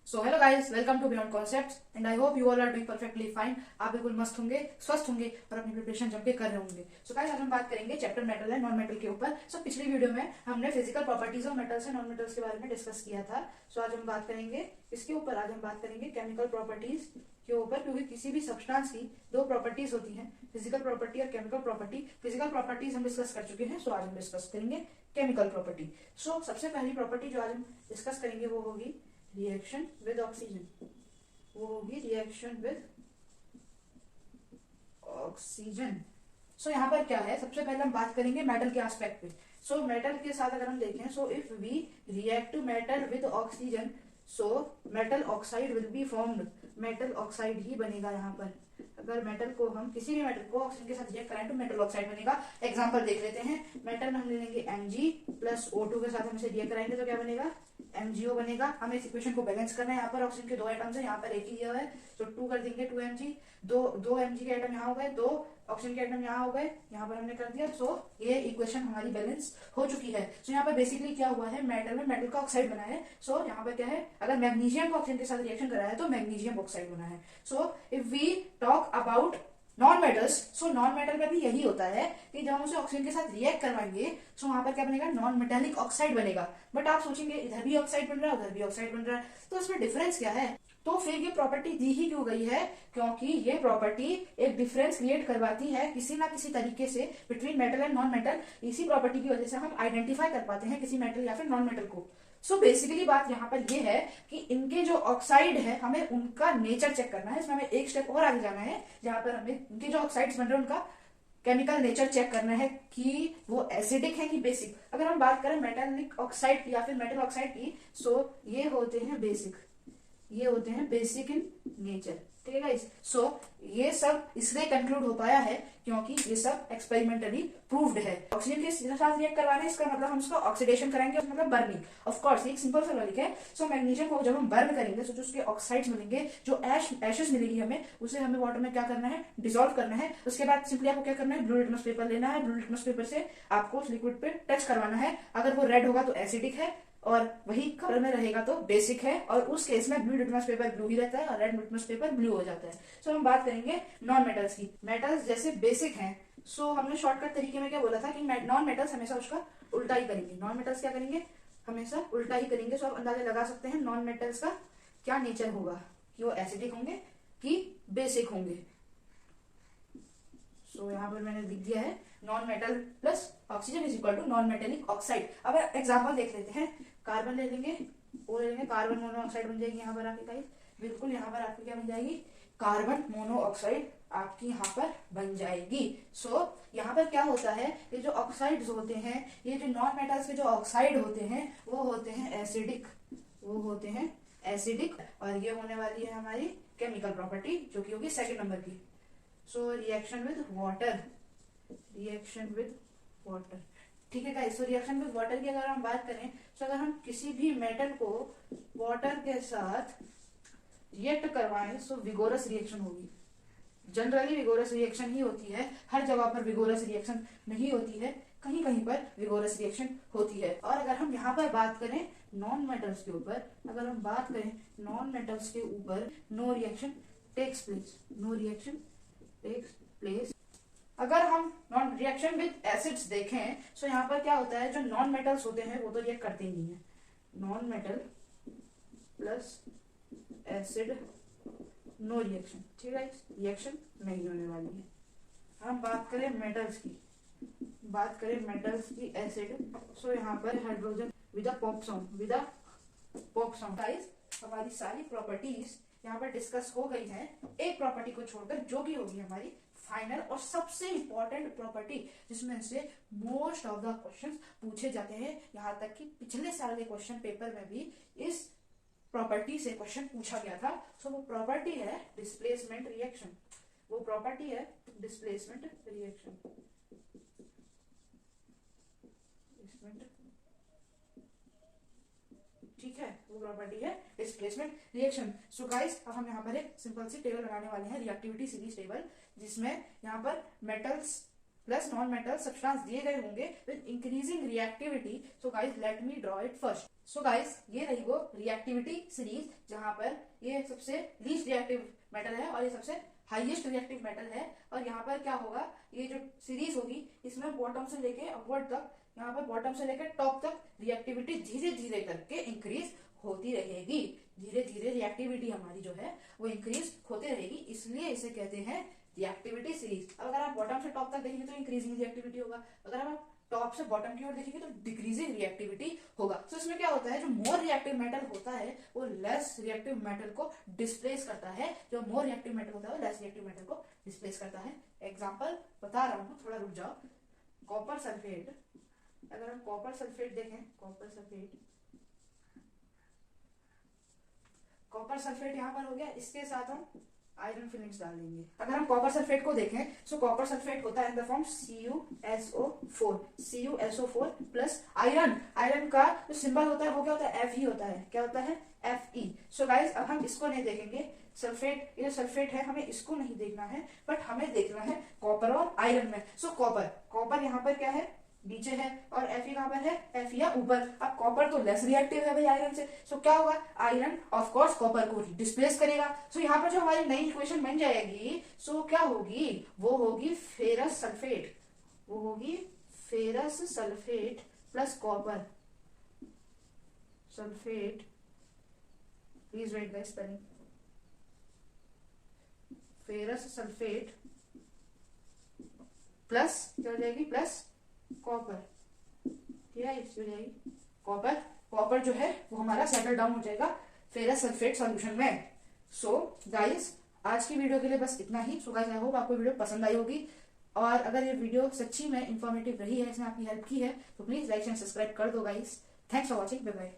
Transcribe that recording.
So hello guys, welcome to Beyond Concepts and I hope you all are doing perfectly fine. आप बिल्कुल मस्त होंगे, स्वस्थ होंगे और अपनी प्रिपरेशन जम के कर रहे होंगे। सो गाइस, आज हम बात करेंगे chapter metal and non metal के ऊपर। सो पिछली वीडियो में हमने physical properties of metals and non metals के बारे में डिस्कस किया था। सो आज हम बात करेंगे इसके ऊपर। आज हम बात करेंगे केमिकल प्रॉपर्टीज के ऊपर, क्योंकि किसी भी सब्सटेंस की दो प्रॉपर्टीज होती हैं, फिजिकल प्रॉपर्टी और केमिकल प्रॉपर्टी। फिजिकल प्रॉपर्टीज हम डिस्कस कर चुके हैं, सो आज हम डिस्कस करेंगे केमिकल प्रॉपर्टी। सो सबसे पहली प्रॉपर्टी जो आज हम डिस्कस करेंगे वो होगी रिएक्शन विद ऑक्सीजन। वो होगी रिएक्शन विद ऑक्सीजन। सो यहाँ पर क्या है, सबसे पहले हम बात करेंगे मेटल के एस्पेक्ट पे। सो मेटल के साथ अगर हम देखें, so if we react metal with oxygen, so metal oxide will be formed. Metal oxide ही बनेगा यहाँ पर। अगर मेटल को हम किसी भी मेटल को ऑक्सीजन के साथ रिएक्ट कराएं तो मेटल ऑक्साइड बनेगा। एग्जांपल देख लेते हैं। मेटल में हम ले लेंगे Mg प्लस O2 के साथ हम इसे रिएक्ट कराएंगे तो क्या बनेगा, MgO बनेगा। हमें इस इक्वेशन को बैलेंस करना है। यहाँ पर ऑक्सीजन के दो एटम्स है, यहाँ पर एक ही दिया है, तो 2 कर देंगे 2Mg। दो Mg के एटम यहाँ हो गए, दो ऑक्सीजन के एटम यहाँ हो गए, यहाँ पर हमने कर दिया। सो ये इक्वेशन हमारी बैलेंस हो चुकी है। सो यहाँ पर बेसिकली क्या हुआ है, मेटल में मेटल का ऑक्साइड बना है। सो यहाँ पर क्या है, अगर मैग्नीशियम को ऑक्सीजन के साथ रिएक्शन कराया है तो मैग्नीशियम ऑक्साइड बना है। So if we talk about non metals, so non metal में भी यही होता है कि जब हम उसे ऑक्सीजन के साथ रिएक्ट करवाएंगे सो वहां पर क्या बनेगा, नॉन मेटेलिक ऑक्साइड बनेगा। बट आप सोचेंगे इधर भी ऑक्साइड बन रहा है, उधर भी ऑक्साइड बन रहा है, तो इसमें डिफरेंस क्या है? तो फिर ये प्रॉपर्टी दी ही क्यों गई है? क्योंकि ये प्रॉपर्टी एक डिफरेंस क्रिएट करवाती है किसी ना किसी तरीके से between metal and non metal. इसी प्रॉपर्टी की वजह से हम आइडेंटिफाई कर पाते हैं किसी मेटल या फिर नॉन मेटल को। सो बेसिकली बात यहाँ पर ये है कि इनके जो ऑक्साइड है हमें उनका नेचर चेक करना है। इसमें हमें एक स्टेप और आगे जाना है, जहां पर हमें इनके जो ऑक्साइड्स बन रहे हैं उनका केमिकल नेचर चेक करना है कि वो एसिडिक है कि बेसिक। अगर हम बात करें मेटालिक ऑक्साइड की या फिर मेटल ऑक्साइड की, सो ये होते हैं बेसिक, ये होते हैं बेसिक इन नेचर। ठीक है गाइस। सो ये सब इसलिए कंक्लूड हो पाया है क्योंकि ये सब एक्सपेरिमेंटली प्रूव्ड है। ऑक्सीजन के साथ रिएक्ट करवाने, इसका मतलब हम उसका ऑक्सीडेशन कराएंगे, मतलब बर्निंग। ऑफ कोर्स एक सिंपल सा लॉजिक है। सो मैग्नीशियम को जब हम बर्न करेंगे तो जो उसके ऑक्साइड्स मिलेंगे, जो एशेस मिलेगी हमें, उसे हमें वाटर में क्या करना है, डिसॉल्व करना है। उसके बाद सिंपली आपको क्या करना है, ब्लू लिटमस पेपर लेना है। ब्लू लिटमस पेपर से आपको उस लिक्विड पे टच करवाना है। अगर वो रेड होगा तो एसिडिक है और वही कलर में रहेगा तो बेसिक है। और उस केस में ब्लू लिटमस पेपर ब्लू ही रहता है और रेड लिटमस पेपर ब्लू हो जाता है। सो हम बात करेंगे नॉन मेटल्स की। मेटल्स जैसे बेसिक हैं, सो हमने शॉर्टकट तरीके में क्या बोला था कि नॉन मेटल्स हमेशा उसका उल्टा ही करेंगे। नॉन मेटल्स क्या करेंगे, हमेशा उल्टा ही करेंगे। सो आप अंदाजा लगा सकते हैं नॉन मेटल्स का क्या नेचर होगा, कि वो एसिडिक होंगे कि बेसिक होंगे। सो यहाँ पर मैंने लिख दिया है non metal plus oxygen is equal to non metallic oxide. अब एग्जांपल देख लेते हैं। कार्बन ले लेंगे, वो ले लेंगे, कार्बन मोनोऑक्साइड बन जाएगी यहाँ पर आपकी गाइस। बिल्कुल यहाँ पर आपकी क्या बन जाएगी, कार्बन मोनोऑक्साइड आपकी यहाँ पर बन जाएगी। सो यहाँ पर क्या होता है, ये जो ऑक्साइड्स होते हैं, ये जो नॉन मेटल्स के जो ऑक्साइड होते हैं वो होते हैं एसिडिक, वो होते हैं एसिडिक। और ये होने वाली है हमारी केमिकल प्रॉपर्टी जो कि होगी सेकेंड नंबर की। So reaction with water, reaction with water. ठीक है guys. So reaction with water की अगर हम बात करें, तो अगर हम किसी भी मेटल को वाटर के साथ रिएक्ट करवाएं सो विगोरस रिएक्शन होगी। जनरली विगोरस रिएक्शन ही होती है, हर जगह पर विगोरस रिएक्शन नहीं होती है, कहीं कहीं पर विगोरस रिएक्शन होती है। और अगर हम यहाँ पर बात करें नॉन मेटल्स के ऊपर, अगर हम बात करें नॉन मेटल्स के ऊपर, no reaction takes place, no reaction takes place. अगर हम नॉन रिएक्शन विद एसिड्स देखें, सो यहाँ पर क्या होता है, जो नॉन मेटल्स होते हैं वो तो रिएक्ट करते ही नहीं है। Non metal plus acid, no reaction. ठीक है, रिएक्शन नहीं होने वाली है। हम बात करें मेटल्स की, बात करें मेटल्स की एसिड, सो यहाँ पर hydrogen with a pop sound, with a pop sound. Guys, हमारी सारी प्रॉपर्टीज यहाँ पर डिस्कस हो गई हैं, एक प्रॉपर्टी को छोड़कर, जो कि होगी हमारी फाइनल और सबसे इंपॉर्टेंट प्रॉपर्टी, जिसमें से मोस्ट ऑफ द क्वेश्चंस पूछे जाते हैं। यहाँ तक कि पिछले साल के क्वेश्चन पेपर में भी इस प्रॉपर्टी से क्वेश्चन पूछा गया था। सो वो प्रॉपर्टी है डिस्प्लेसमेंट रिएक्शन, वो प्रॉपर्टी है डिस्प्लेसमेंट रिएक्शन। ठीक है, वो प्रॉपर्टी है डिस्प्लेसमेंट रिएक्शन। सो गाइस, अब हम यहाँ पर एक सिंपल सी टेबल बनाने वाले हैं, रिएक्टिविटी सीरीज टेबल, जिसमें यहाँ पर metals plus non metal substance दिए गए होंगे with increasing reactivity. So guys, let me draw it first. So guys ये रही वो रिएक्टिविटी सीरीज, जहां पर ये सबसे लीस्ट रिएक्टिव मेटल है और ये सबसे हाईएस्ट रिएक्टिव मेटल है। और यहाँ पर क्या होगा, ये जो सीरीज होगी इसमें बॉटम से लेके अपवर्ड तक, यहाँ पर बॉटम से लेकर टॉप तक रिएक्टिविटी धीरे धीरे करके इंक्रीज होती रहेगी। धीरे धीरे रिएक्टिविटी हमारी जो है वो इंक्रीज होती रहेगी, इसलिए इसे कहते हैं रिएक्टिविटी सीरीज। अब अगर आप बॉटम से टॉप तक देखेंगे तो इंक्रीजिंग रिएक्टिविटी होगा, अगर आप टॉप से बॉटम की ओर देखेंगे तो डिक्रीजिंग रिएक्टिविटी होगा। तो इसमें क्या होता है, जो मोर रिएक्टिव मेटल होता है वो लेस रिएक्टिव मेटल को डिस्प्लेस करता है, जो मोर रिएक्टिव मेटल होता है वो लेस रिएक्टिव मेटल को डिस्प्लेस करता है। एग्जांपल बता रहा हूँ, थोड़ा रुक जाओ। कॉपर सल्फेट, अगर हम कॉपर सल्फेट देखें, कॉपर सल्फेट यहाँ पर हो गया, इसके साथ हम आयरन फिलिंग्स डाल देंगे। अगर हम कॉपर सल्फेट को देखें सो कॉपर सल्फेट होता है in the form CuSO4 plus iron. Iron का जो सिंबल होता है वो क्या होता है, Fe होता है। क्या होता है, Fe। सो गाइस अब हम इसको नहीं देखेंगे, सल्फेट, ये सल्फेट है हमें इसको नहीं देखना है, बट हमें देखना है कॉपर और आयरन में। सो कॉपर यहाँ पर क्या है, नीचे है, और Fe कहां पर है, Fe ऊपर। अब कॉपर तो लेस रिएक्टिव है भाई आयरन से, सो क्या होगा, आयरन ऑफ कोर्स कॉपर को डिस्प्लेस करेगा। सो यहाँ पर जो हमारी नई इक्वेशन बन जाएगी सो क्या होगी, वो होगी फेरस सल्फेट, वो होगी ferrous sulphate plus copper sulphate. Please wait the spelling, ferrous sulphate plus क्या हो जाएगी, प्लस कॉपर। ठीक है, इसकी हो जाएगी कॉपर। कॉपर जो है वो हमारा सेटल डाउन हो जाएगा फेरस सल्फेट सॉल्यूशन में। सो गाइस आज की वीडियो के लिए बस इतना ही। सो गाइस आई होप आपको वीडियो पसंद आई होगी, और अगर ये वीडियो सच्ची में इंफॉर्मेटिव रही है, इसने आपकी हेल्प की है, तो प्लीज लाइक एंड सब्सक्राइब कर दो guys. Thanks for watching, bye bye.